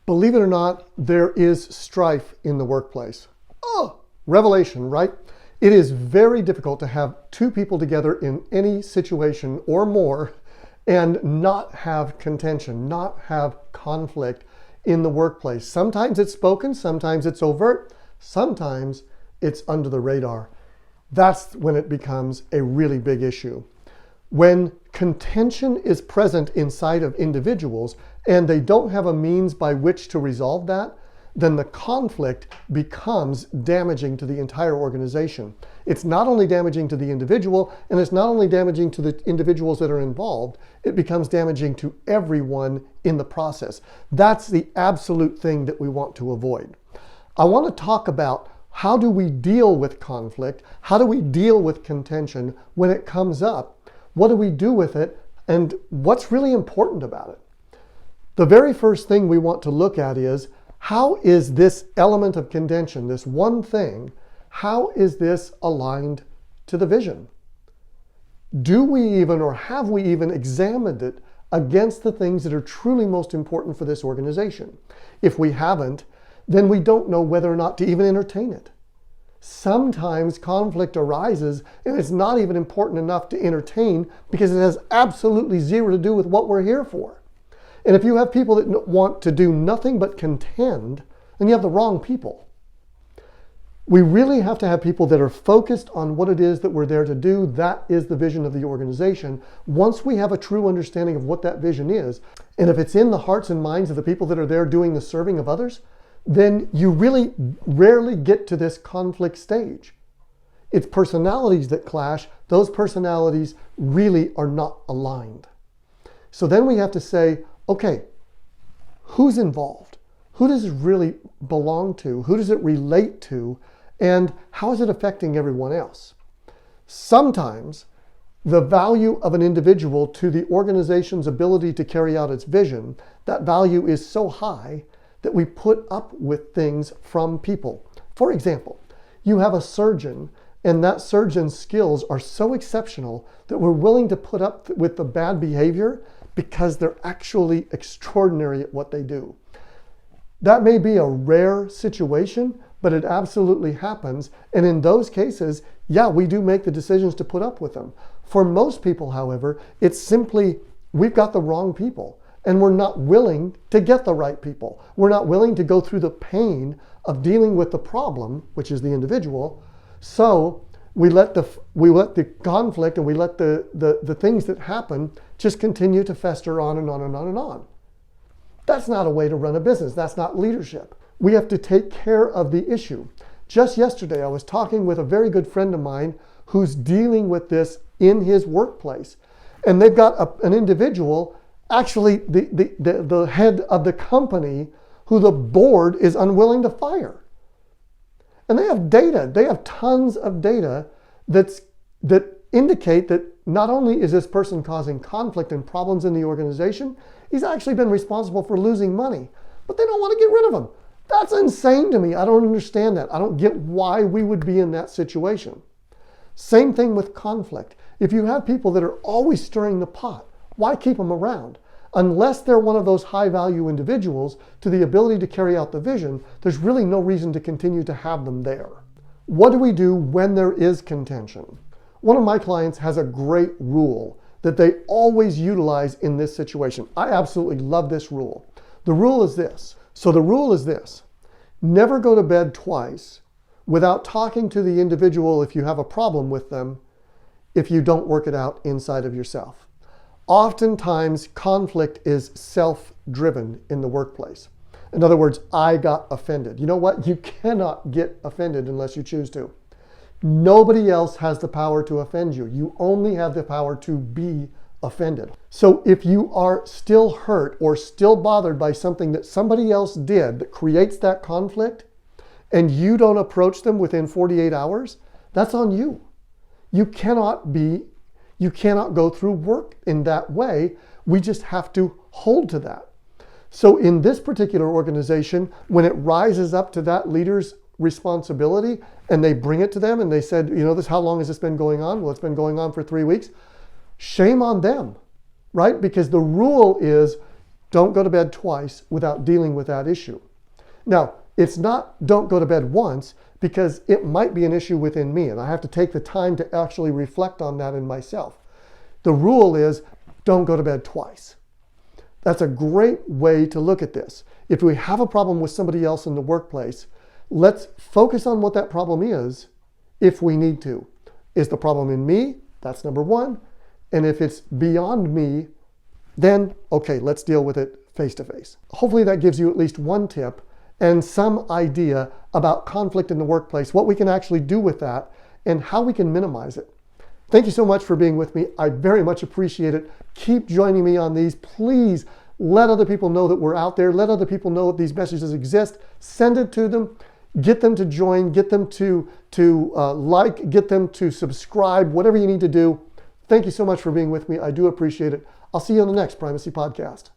Believe it or not, there is strife in the workplace. Oh, revelation, right? It is very difficult to have two people together in any situation or more and not have contention, not have conflict in the workplace. Sometimes it's spoken, sometimes it's overt, sometimes it's under the radar. That's when it becomes a really big issue. When contention is present inside of individuals and they don't have a means by which to resolve that, then the conflict becomes damaging to the entire organization. It's not only damaging to the individual, and it's not only damaging to the individuals that are involved, it becomes damaging to everyone in the process. That's the absolute thing that we want to avoid. I want to talk about how do we deal with conflict, how do we deal with contention when it comes up, what do we do with it, and what's really important about it. The very first thing we want to look at is, how is this element of contention, this one thing, how is this aligned to the vision? Do we even, or have we even examined it against the things that are truly most important for this organization? If we haven't, then we don't know whether or not to even entertain it. Sometimes conflict arises and it's not even important enough to entertain because it has absolutely zero to do with what we're here for. And if you have people that want to do nothing but contend, then you have the wrong people. We really have to have people that are focused on what it is that we're there to do. That is the vision of the organization. Once we have a true understanding of what that vision is, and if it's in the hearts and minds of the people that are there doing the serving of others, then you really rarely get to this conflict stage. It's personalities that clash. Those personalities really are not aligned. So then we have to say, okay, who's involved? Who does it really belong to? Who does it relate to? And how is it affecting everyone else? Sometimes the value of an individual to the organization's ability to carry out its vision, that value is so high that we put up with things from people. For example, you have a surgeon and that surgeon's skills are so exceptional that we're willing to put up with the bad behavior because they're actually extraordinary at what they do. That may be a rare situation, but it absolutely happens. And in those cases, yeah, we do make the decisions to put up with them. For most people, however, it's simply we've got the wrong people and we're not willing to get the right people. We're not willing to go through the pain of dealing with the problem, which is the individual. So we let the conflict and we let the things that happen just continue to fester on and on and on and on. That's not a way to run a business. That's not leadership. We have to take care of the issue. Just yesterday, I was talking with a very good friend of mine who's dealing with this in his workplace. And they've got an individual, actually the head of the company, who the board is unwilling to fire. And they have data. They have tons of data that indicate that not only is this person causing conflict and problems in the organization, he's actually been responsible for losing money. But they don't want to get rid of him. That's insane to me. I don't understand that. I don't get why we would be in that situation. Same thing with conflict. If you have people that are always stirring the pot, why keep them around? Unless they're one of those high-value individuals to the ability to carry out the vision, there's really no reason to continue to have them there. What do we do when there is contention? One of my clients has a great rule that they always utilize in this situation. I absolutely love this rule. The rule is this. Never go to bed twice without talking to the individual if you have a problem with them, if you don't work it out inside of yourself. Oftentimes, conflict is self-driven in the workplace. In other words, I got offended. You know what? You cannot get offended unless you choose to. Nobody else has the power to offend you. You only have the power to be offended. So if you are still hurt or still bothered by something that somebody else did that creates that conflict, and you don't approach them within 48 hours, that's on you. You cannot go through work in that way. We just have to hold to that. So in this particular organization, when it rises up to that leader's responsibility and they bring it to them and they said, you know, how long has this been going on? Well, it's been going on for 3 weeks. Shame on them, right? Because the rule is don't go to bed twice without dealing with that issue. Now, it's not don't go to bed once, because it might be an issue within me and I have to take the time to actually reflect on that in myself. The rule is don't go to bed twice. That's a great way to look at this. If we have a problem with somebody else in the workplace, let's focus on what that problem is if we need to. Is the problem in me? That's number one. And if it's beyond me, then okay, let's deal with it face to face. Hopefully that gives you at least one tip and some idea about conflict in the workplace, what we can actually do with that, and how we can minimize it. Thank you so much for being with me. I very much appreciate it. Keep joining me on these. Please let other people know that we're out there. Let other people know that these messages exist. Send it to them. Get them to join. Get them to like. Get them to subscribe. Whatever you need to do. Thank you so much for being with me. I do appreciate it. I'll see you on the next Primacy Podcast.